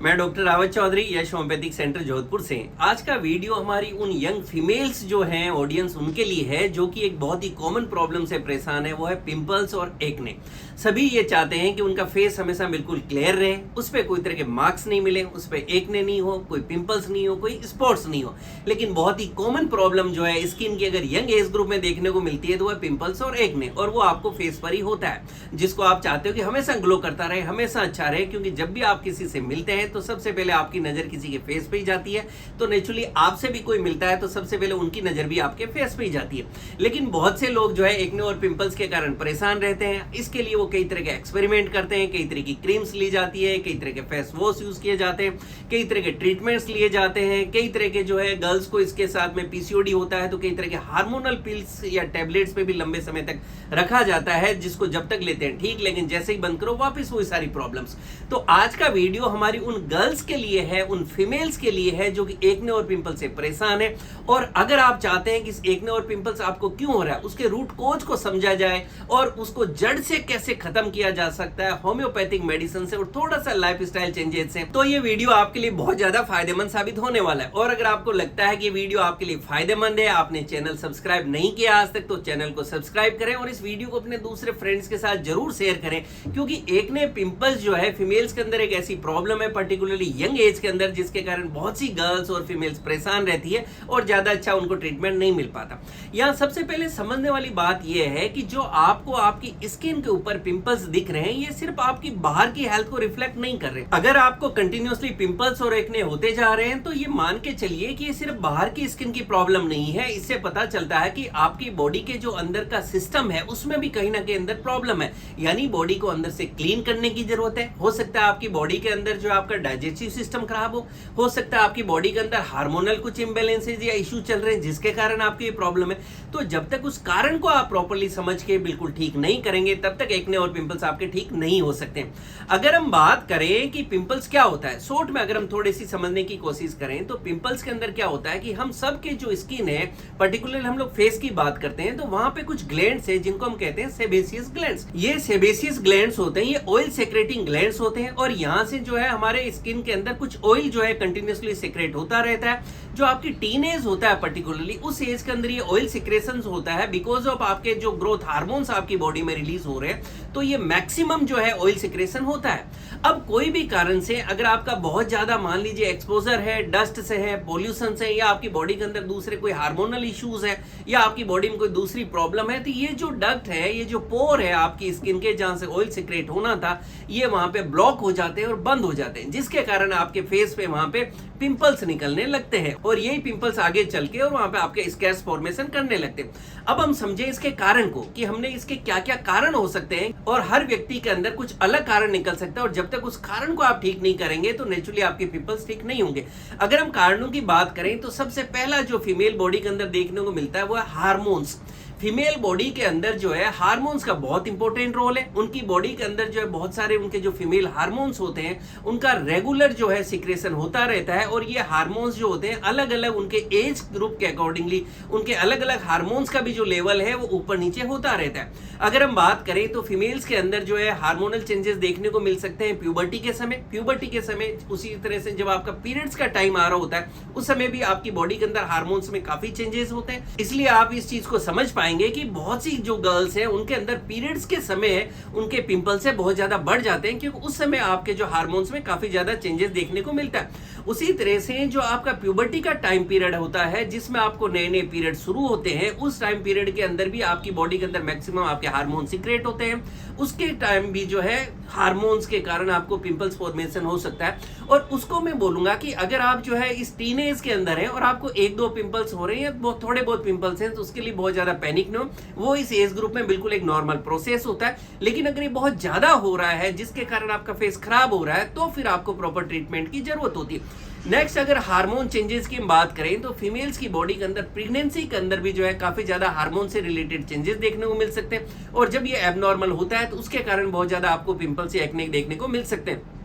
मैं डॉक्टर रावत चौधरी यश homeopathic centre Jodhpur से। आज का वीडियो हमारी उन यंग फीमेल्स जो हैं ऑडियंस उनके लिए है जो कि एक बहुत ही कॉमन प्रॉब्लम से परेशान है, वो है पिंपल्स और एक्ने। सभी ये चाहते हैं कि उनका फेस हमेशा बिल्कुल क्लियर रहे, उस पर कोई तरह के मार्क्स नहीं मिले, उस पर एक्ने नहीं हो, कोई पिंपल्स नहीं हो, कोई स्पॉट्स नहीं हो। लेकिन बहुत ही कॉमन प्रॉब्लम जो है स्किन की अगर यंग एज ग्रुप में देखने को मिलती है तो वह पिंपल्स और एक्ने, और वो आपको फेस पर ही होता है, जिसको आप चाहते हो कि हमेशा ग्लो करता रहे, हमेशा अच्छा रहे। क्योंकि जब भी आप किसी से मिलते हैं तो सबसे पहले आपकी नजर किसी के फेस पे ही जाती है, तो नेचुरली आपसे भी कोई मिलता है तो सबसे पहले उनकी नजर भी आपके फेस पे ही जाती है। लेकिन बहुत से लोग जो है एक्ने और पिंपल्स के कारण परेशान रहते हैं। इसके लिए वो कई तरह के एक्सपेरिमेंट करते हैं, कई तरह की क्रीम्स ली जाती है, कई तरह के फेस वॉश यूज किए जाते हैं, कई तरह के ट्रीटमेंट्स लिए जाते हैं, कई तरह के जो है गर्ल्स को इसके साथ में पीसीओडी होता है तो कई तरह के हार्मोनल पिल्स या टैबलेट्स पे भी लंबे समय तक रखा जाता है, जिसको जब तक लेते हैं ठीक, लेकिन जैसे ही बंद करो वापस वही सारी प्रॉब्लम्स। तो आज का वीडियो हमारी उन गर्ल्स के लिए है, उन फीमेल्स के लिए है जो कि एक्ने और पिंपल से परेशान है। और अगर आप चाहते हैं कि इस एक्ने और पिंपल्स आपको क्यों हो रहा है, उसके रूट कोज को समझा जाए और उसको जड़ से कैसे खत्म किया जा सकता है होम्योपैथिक मेडिसिन से और थोड़ा सा लाइफस्टाइल चेंजेस से, तो ये वीडियो आपके लिए बहुत ज्यादा फायदेमंद साबित होने वाला है। और अगर आपको लगता है कि वीडियो आपके लिए फायदेमंद है, आपने चैनल सब्सक्राइब नहीं किया आज तक, तो चैनल को सब्सक्राइब करें और इस वीडियो को अपने दूसरे फ्रेंड्स के साथ जरूर शेयर करें। क्योंकि एक्ने पिंपल्स जो है फीमेल्स के अंदर एक ऐसी प्रॉब्लम है, पर्टिकुलरली यंग एज के अंदर, जिसके कारण बहुत सी गर्ल्स और फीमेल्स परेशान रहती है और ज्यादा अच्छा उनको ट्रीटमेंट नहीं मिल पाता। यहाँ सबसे पहले समझने वाली बात यह है कि जो आपको आपकी स्किन के ऊपर पिंपल्स दिख रहे हैं, ये सिर्फ आपकी बाहर की हेल्थ को रिफ्लेक्ट नहीं कर रहे। अगर आपको कंटिन्यूअसली पिंपल्स और एक्ने होते जा रहे हैं तो ये मान के चलिए कि ये सिर्फ बाहर की स्किन की प्रॉब्लम नहीं है। इससे पता चलता है कि आपकी बॉडी के जो अंदर का सिस्टम है उसमें भी कहीं ना कहीं अंदर प्रॉब्लम है, यानी बॉडी को अंदर से क्लीन करने की जरूरत है। हो सकता है आपकी बॉडी के अंदर जो आपका डाइजेस्टिव सिस्टम खराब हो सकता है आपकी बॉडी के अंदर हार्मोनल कुछ इंबैलेंसेस या इश्यू चल रहे हैं जिसके कारण आपकी ये प्रॉब्लम है। तो जब तक उस कारण को आप प्रॉपर्ली समझ के बिल्कुल ठीक नहीं करेंगे तब तक एक्ने और पिंपल्स आपके ठीक नहीं हो सकते। अगर हम बात करें कि पिंपल्स क्या होता है, शॉर्ट में अगर हम थोड़ी सी समझने की कोशिश करें तो पिंपल्स के अंदर क्या होता है कि हम सब के जो स्किन है, पर्टिकुलरली हम लोग फेस की बात करते हैं तो वहां पे कुछ ग्लैंड्स है जिनको हम कहते हैं सेबेसियस ग्लैंड्स। ये सेबेसियस ग्लैंड्स होते हैं, ये ऑयल सेक्रेटिंग ग्लैंड्स होते हैं और यहाँ से जो है हमारे स्किन के अंदर कुछ ऑयल जो है कंटिन्यूअसली सेक्रेट होता रहता है। जो आपकी टीनेज होता है पर्टिकुलरली उस एज के अंदर ये ऑयल सिक्रेशंस होता है बिकॉज ऑफ आपके जो ग्रोथ हार्मोन्स आपकी बॉडी में रिलीज हो रहे हैं, तो ये मैक्सिमम जो है ऑयल सिक्रेशन होता है। अब कोई भी कारण से अगर आपका बहुत ज्यादा मान लीजिए एक्सपोजर है, डस्ट से है, पोल्यूशन से, या आपकी बॉडी के अंदर दूसरे कोई हार्मोनल इश्यूज है, या आपकी बॉडी में कोई दूसरी प्रॉब्लम है, तो ये जो डक्ट है, ये जो पोर है आपकी स्किन के जहां से ऑयल सिक्रेट होना था, ये वहां पे ब्लॉक हो जाते हैं और बंद हो जाते हैं, जिसके कारण आपके फेस पे वहां पे पिंपल्स निकलने लगते हैं और यही पिंपल्स आगे चल के और वहां पे आपके स्कैर्स फॉर्मेशन करने लगते हैं। अब हम समझे इसके कारण को कि हमने इसके क्या क्या कारण हो सकते हैं, और हर व्यक्ति के अंदर कुछ अलग कारण निकल सकता है और जब तक उस कारण को आप ठीक नहीं करेंगे तो नेचुरली आपके पिंपल्स ठीक नहीं होंगे। अगर हम कारणों की बात करें तो सबसे पहला जो फीमेल बॉडी के अंदर देखने को मिलता है वो है हार्मोन्स। फीमेल बॉडी के अंदर जो है हार्मोन्स का बहुत इंपॉर्टेंट रोल है। उनकी बॉडी के अंदर जो है बहुत सारे उनके जो फीमेल हार्मोन्स होते हैं उनका रेगुलर जो है सिक्रेशन होता रहता है, और ये हार्मोन्स जो होते हैं अलग अलग उनके एज ग्रुप के अकॉर्डिंगली उनके अलग अलग हार्मोन्स का भी जो लेवल है वो ऊपर नीचे होता रहता है। अगर हम बात करें तो फीमेल्स के अंदर जो है हार्मोनल चेंजेस देखने को मिल सकते हैं प्यूबर्टी के समय, उसी तरह से जब आपका पीरियड्स का टाइम आ रहा होता है उस समय भी आपकी बॉडी के अंदर हार्मोन्स में काफी चेंजेस होते हैं। इसलिए आप इस चीज को समझ पाएंगे कि बहुत सी जो गर्ल्स हैं उनके अंदर पीरियड्स के समय उनके पिंपल्स से बहुत ज्यादा बढ़ जाते हैं, क्योंकि उस समय आपके जो हार्मोन्स में काफी ज्यादा चेंजेस देखने को मिलता है। उसी तरह से जो आपका प्यूबर्टी का टाइम पीरियड होता है जिसमें आपको नए नए पीरियड शुरू होते हैं, उस टाइम पीरियड के अंदर भी आपकी बॉडी के अंदर मैक्सिमम आपके हार्मोन सीक्रेट होते हैं। उसके टाइम भी जो है हार्मोन्स के कारण आपको पिंपल्स फॉर्मेशन हो सकता है। और उसको मैं बोलूंगा कि अगर आप जो है इस टीनेज के अंदर है और आपको एक दो पिंपल्स हो रहे हैं या थोड़े बहुत पिंपल्स हैं तो उसके लिए बहुत ज्यादा पैनिक न हो, वो इस एज ग्रुप में बिल्कुल एक नॉर्मल प्रोसेस होता है। लेकिन अगर ये बहुत ज्यादा हो रहा है जिसके कारण आपका फेस खराब हो रहा है तो फिर आपको प्रॉपर ट्रीटमेंट की जरूरत होती है। नेक्स्ट अगर हार्मोन चेंजेस की हम बात करें तो फीमेल्स की बॉडी के अंदर प्रेगनेंसी के अंदर भी जो है काफी ज्यादा हार्मोन से रिलेटेड चेंजेस देखने को मिल सकते हैं, और जब ये एबनॉर्मल होता है तो उसके कारण बहुत ज्यादा आपको पिंपल्स या एक्ने देखने को मिल सकते हैं।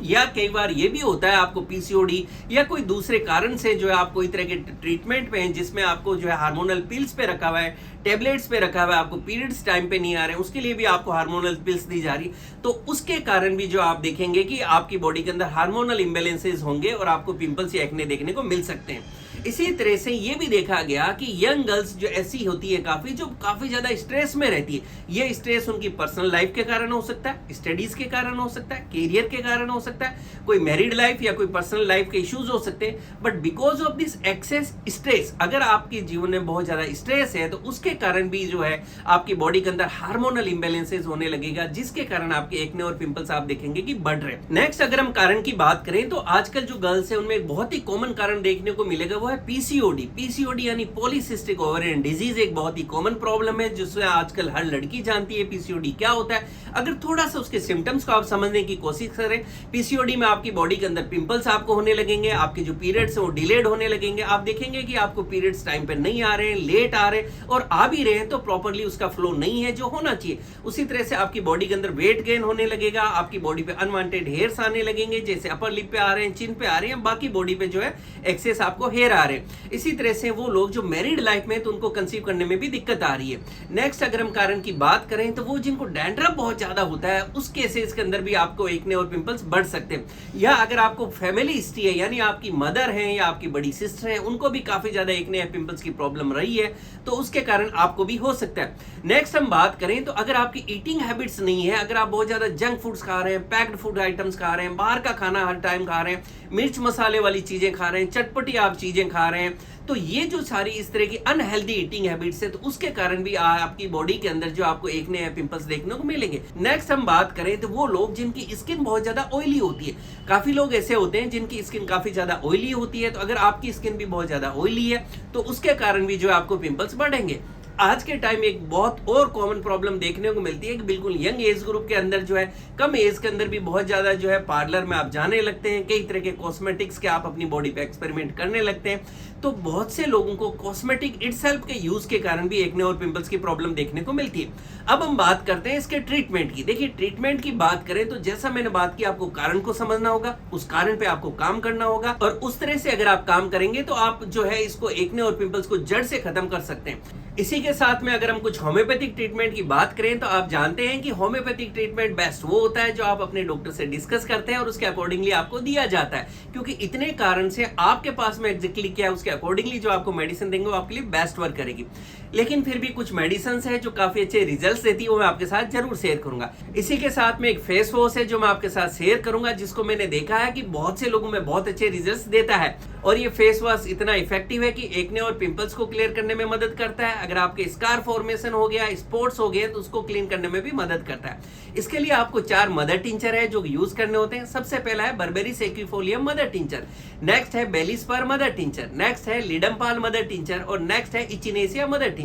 या कई बार ये भी होता है आपको पीसीओडी या कोई दूसरे कारण से जो है आप कोई तरह के ट्रीटमेंट पे हैं जिसमें आपको जो है हार्मोनल पिल्स पे रखा हुआ है, टेबलेट्स पे रखा हुआ है, आपको पीरियड्स टाइम पे नहीं आ रहे हैं, उसके लिए भी आपको हार्मोनल पिल्स दी जा रही, तो उसके कारण भी जो आप देखेंगे कि आपकी बॉडी के अंदर हार्मोनल इम्बैलेंसेस होंगे और आपको पिंपल्स या एक्ने देखने को मिल सकते हैं। इसी तरह से ये भी देखा गया कि यंग गर्ल्स जो ऐसी होती है जो काफी ज्यादा स्ट्रेस में रहती है, ये स्ट्रेस उनकी पर्सनल लाइफ के कारण हो सकता है, स्टडीज के कारण हो सकता है, कैरियर के कारण हो सकता है, कोई मैरिड लाइफ या कोई पर्सनल लाइफ के इश्यूज हो सकते हैं। But because of this excess stress, अगर आपके जीवन में बहुत ज्यादा स्ट्रेस है तो उसके कारण भी जो है आपकी बॉडी के अंदर हार्मोनल इंबैलेंसेस होने लगेगा, जिसके कारण आपके एक्ने और पिंपल्स आप देखेंगे कि बढ़ रहे हैं। नेक्स्ट अगर हम कारण की बात करें तो आजकल जो गर्ल्स है उनमें एक बहुत ही कॉमन कारण देखने को मिलेगा, वो है पीसीओडी। पीसीओडी यानी पॉलीसिस्टिक ओवेरियन डिजीज, एक बहुत ही कॉमन प्रॉब्लम है जिससे आजकल हर लड़की जानती है पीसीओडी क्या होता है। अगर थोड़ा सा उसके सिम्टम्स को आप समझने की कोशिश करें, पीसीओडी में आपकी बॉडी के अंदर पिंपल्स आपको होने लगेंगे, आपके जो पीरियड्स है वो डिलेड होने लगेंगे, आप देखेंगे कि आपको पीरियड्स टाइम पे नहीं आ रहे हैं, लेट आ रहे हैं, और आ भी रहे हैं तो प्रॉपर्ली उसका फ्लो नहीं है जो होना चाहिए। उसी तरह से आपकी बॉडी के अंदर वेट गेन होने लगेगा, आपकी बॉडी पे अनवांटेड हेयर्स आने लगेंगे, जैसे अपर लिप पे आ रहे हैं, चिन पे आ रहे हैं, बाकी बॉडी पे जो है एक्सेस आपको हेयर आ रहे हैं। इसी तरह से वो लोग जो मैरिड लाइफ में तो उनको कंसीव करने में भी दिक्कत आ रही है। नेक्स्ट अगर हम कारण की बात करें तो वो जिनको डैंड्रफ बहुत ज्यादा होता है उस केसेस के अंदर भी आपको एक्ने और पिंपल्स बढ़ सकते हैं। या अगर आपको फैमिली हिस्ट्री है, यानी आपकी मदर है या आपकी बड़ी सिस्टर है, उनको भी काफी ज्यादा एक्ने या पिंपल्स की प्रॉब्लम रही है तो उसके कारण आपको भी हो सकता है। नेक्स्ट हम बात करें तो अगर आपकी ईटिंग हैबिट्स नहीं है, अगर आप बहुत ज्यादा जंक फूड्स खा रहे हैं, पैक्ड फूड आइटम्स खा रहे हैं, बाहर का खाना हर टाइम खा रहे हैं, मिर्च मसाले वाली चीजें खा रहे हैं, चटपटी आप चीजें खा रहे हैं, तो ये जो सारी इस तरह की अनहेल्दी ईटिंग हैबिट्स है तो उसके कारण भी आपकी बॉडी के अंदर जो आपको एक्ने या पिंपल्स देखने को मिलेंगे। नेक्स्ट हम बात करें तो वो लोग जिनकी स्किन बहुत ज्यादा ऑयली होती है, काफी लोग ऐसे होते हैं जिनकी स्किन काफी ज्यादा ऑयली होती है, तो अगर आपकी स्किन भी बहुत ज्यादा ऑयली है तो उसके कारण भी जो है आपको पिंपल्स बढ़ेंगे। आज के टाइम एक बहुत और कॉमन प्रॉब्लम देखने को मिलती है कि बिल्कुल यंग एज ग्रुप के अंदर जो है, कम एज के अंदर भी बहुत ज्यादा जो है पार्लर में आप जाने लगते हैं, कई तरह के कॉस्मेटिक्स के आप अपनी बॉडी पे एक्सपेरिमेंट करने लगते हैं, तो बहुत से लोगों को कॉस्मेटिक इटसेल्फ के यूज के कारण भी एक्ने और पिंपल्स की प्रॉब्लम देखने को मिलती है। अब हम बात करते हैं इसके ट्रीटमेंट की। देखिए ट्रीटमेंट की बात करें तो जैसा मैंने बात की, आपको कारण को समझना होगा, उस कारण पे आपको काम करना होगा, और उस तरह से अगर आप काम करेंगे तो आप जो है इसको एक्ने और पिंपल्स को जड़ से खत्म कर सकते हैं। इसी के साथ में अगर हम कुछ होम्योपैथिक ट्रीटमेंट की बात करें तो आप जानते हैं कि होम्योपैथिक ट्रीटमेंट बेस्ट वो होता है जो आप अपने डॉक्टर से डिस्कस करते हैं और उसके अकॉर्डिंगली आपको दिया जाता है, क्योंकि इतने कारण से आपके पास में एग्जैक्टली क्या है उसके अकॉर्डिंगली जो आपको मेडिसिन देंगे वो आपके लिए बेस्ट वर्क करेगी। लेकिन फिर भी कुछ मेडिसिन है जो काफी अच्छे रिजल्ट्स देती है, वो मैं आपके साथ जरूर शेयर करूंगा। इसी के साथ में एक फेस वॉश है जो मैं आपके साथ शेयर करूंगा, जिसको मैंने देखा है कि बहुत से लोगों में बहुत अच्छे रिजल्ट्स देता है, और ये फेस वॉश इतना इफेक्टिव है कि एक्ने और पिंपल्स को क्लियर करने में मदद करता है। अगर आपके स्कार फॉर्मेशन हो गया, स्पॉट्स हो गए, तो उसको क्लीन करने में भी मदद करता है। इसके लिए आपको 4 मदर टिंचर है जो यूज करने होते हैं। सबसे पहला है berberis aquifolium mother tincture, next है बेलिस्पर मदर टिंचर, नेक्स्ट है लिडमपाल मदर टिंचर, और नेक्स्ट है इचिनेसिया मदर टिंचर।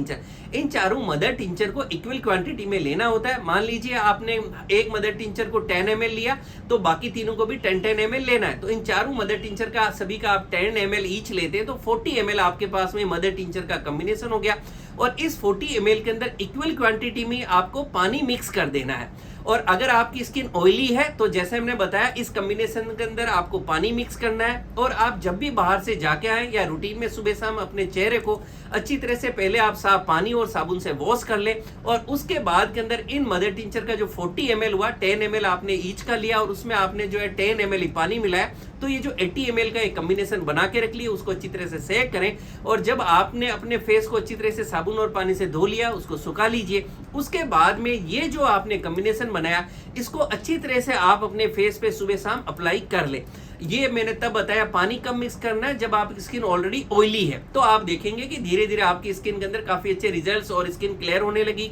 इन चारों मदर टिंचर को इक्वल क्वांटिटी में लेना होता है। मान लीजिए आपने एक मदर टिंचर को 10 ml लिया तो बाकी तीनों को भी 10-10 ml लेना है। तो इन चारों मदर टिंचर का सभी का आप 10 ml ईच लेते हैं तो 40 ml आपके पास में मदर टिंचर का कॉम्बिनेशन हो गया, और इस 40 ml के अंदर इक्वल क्वांटिटी में आपको पानी मिक्स कर देना है। और अगर आपकी स्किन ऑयली है तो जैसे हमने बताया इस कॉम्बिनेशन के अंदर आपको पानी मिक्स करना है, और आप जब भी बाहर से जाके आए या रूटीन में सुबह शाम अपने चेहरे को अच्छी तरह से पहले आप साफ पानी और साबुन से वॉश कर ले, और उसके बाद के अंदर इन मदर टिंचर का जो 40 ml हुआ, 10 ml आपने ईच का लिया और उसमें आपने जो है 10 ml ही पानी मिलाया, तो ये जो 80 ml का एक कॉम्बिनेशन बना के रख लिया, उसको अच्छी तरह से सेक करें, और जब आपने अपने फेस को अच्छी तरह से साबुन और पानी से धो लिया उसको सुखा लीजिए। उसके बाद में ये जो आपने कॉम्बिनेशन बनाया इसको अच्छी तरह से आप अपने फेस पे सुबह शाम अप्लाई कर ले। ये मैंने तब बताया पानी कम मिक्स करना है जब आपकी स्किन ऑलरेडी ऑयली है, तो आप देखेंगे कि धीरे धीरे आपकी स्किन के अंदर काफी अच्छे रिजल्ट्स और स्किन क्लियर होने लगी,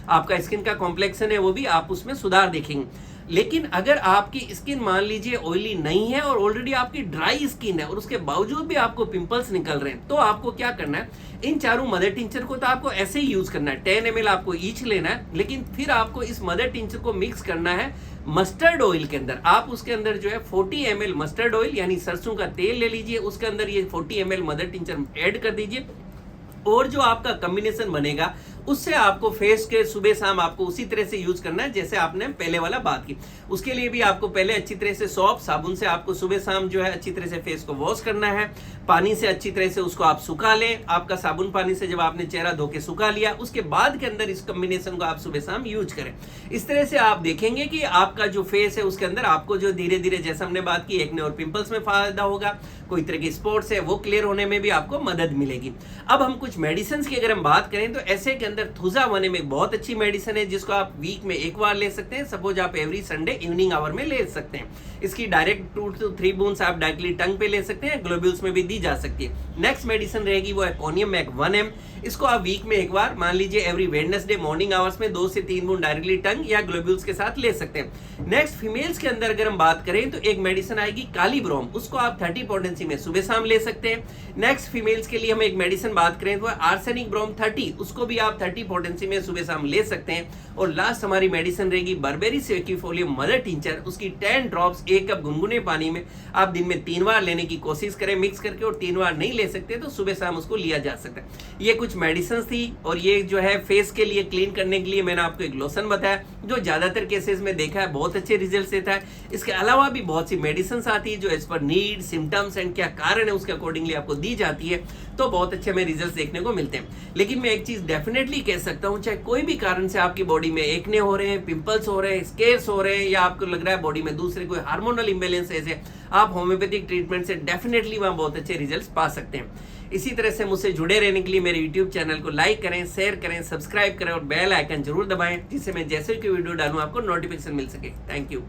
आपका स्किन का कॉम्प्लेक्शन है वो भी आप उसमें सुधार देखेंगे। लेकिन अगर आपकी स्किन मान लीजिए ऑयली नहीं है और ऑलरेडी आपकी ड्राई स्किन है और उसके बावजूद भी आपको पिंपल्स निकल रहे हैं, तो आपको क्या करना है, इन चारों मदर टिंचर को तो आपको ऐसे ही यूज करना है, 10 ml आपको ईच लेना है, लेकिन फिर आपको इस मदर टिंचर को मिक्स करना है मस्टर्ड ऑयल के अंदर। आप उसके अंदर जो है 40 ml मस्टर्ड ऑयल यानी सरसों का तेल ले लीजिए, उसके अंदर ये 40 ml मदर टिंचर ऐड कर दीजिए, और जो आपका कॉम्बिनेशन बनेगा उससे आपको फेस के सुबह शाम आपको उसी तरह से यूज करना है जैसे आपने पहले वाला बात की। उसके लिए भी आपको पहले अच्छी तरह से सॉप साबुन से आपको सुबह शाम जो है अच्छी तरह से फेस को वॉश करना है। पानी से अच्छी तरह से उसको आप सुखा लें। आपका साबुन पानी से जब आपने चेहरा धो के सुखा लिया, उसके बाद के अंदर इस कॉम्बिनेशन को आप सुबह शाम यूज करें। इस तरह से आप देखेंगे कि आपका जो फेस है उसके अंदर आपको जो धीरे धीरे, जैसा हमने बात की, एक्ने और पिंपल्स में फायदा होगा, कोई तरह की स्पॉट्स है वो क्लियर होने में भी आपको मदद मिलेगी। अब हम कुछ मेडिसिन की अगर हम बात करें तो ऐसे के अंदर थुजा वन में बहुत अच्छी मेडिसिन है जिसको आप वीक में एक बार ले सकते हैं। सपोज आप एवरी संडे इवनिंग आवर में ले सकते हैं। इसकी डायरेक्ट 2 to 3 बूंस आप डायरेक्टली टंग पे ले सकते हैं, ग्लोब्यूल्स में भी दी जा सकती है। नेक्स्ट मेडिसिन रहेगी वो है कोनियम मैक 1M। इसको आप वीक में एक बार, मान लीजिए एवरी वेडनेसडे मॉर्निंग आवर्स में 2 से 3 बूंद डायरेक्टली टंग या ग्लोब्यूल्स के साथ ले सकते हैं। नेक्स्ट फीमेल्स के अंदर अगर हम बात करें तो एक मेडिसिन आएगी कालीब्रोम, उसको आप 30 पोटेंसी में सुबह शाम ले सकते हैं। नेक्स्ट फीमेल्स के लिए हम एक मेडिसिन बात करें तो आर्सेनिक ब्रोम 30, उसको भी आप 30 पोटेंसी में सुबह शाम ले सकते हैं। और लास्ट हमारी मेडिसिन रहेगी बर्बेरी सेकिफोलियम मदर टिंचर, उसकी 10 ड्रॉप्स 1 कप गुनगुने पानी में आप दिन में 3 बार लेने की कोशिश करें मिक्स करके, और 3 बार नहीं ले सकते तो सुबह शाम उसको लिया जा सकता है। ये कुछ मेडिसिन थी, और ये जो है फेस के लिए क्लीन करने के लिए मैंने आपको एक लोशन बताया जो ज्यादातर केसेस में देखा है बहुत अच्छे रिजल्ट देता है। इसके अलावा भी बहुत सी मेडिसिन आती है जो as per need, symptoms and क्या कारण है उसके अकॉर्डिंगली आपको दी जाती है, तो बहुत अच्छे हमें रिजल्ट देखने को मिलते हैं। लेकिन मैं एक चीज डेफिनेटली कह सकता हूं, चाहे कोई भी कारण से आपकी बॉडी में एक्ने हो रहे हैं, पिंपल्स हो रहे हैं, स्केर्स हो रहे हैं, या आपको लग रहा है बॉडी में दूसरे कोई हार्मोनल इम्बैलेंसेस है, आप होम्योपैथिक ट्रीटमेंट से डेफिनेटली वहां बहुत अच्छे रिजल्ट्स पा सकते हैं। इसी तरह से मुझसे जुड़े रहने के लिए मेरे YouTube चैनल को लाइक करें, शेयर करें, सब्सक्राइब करें और बेल आइकन जरूर दबाएं, जिससे मैं जैसे कोई वीडियो डालूं आपको नोटिफिकेशन मिल सके। Thank you.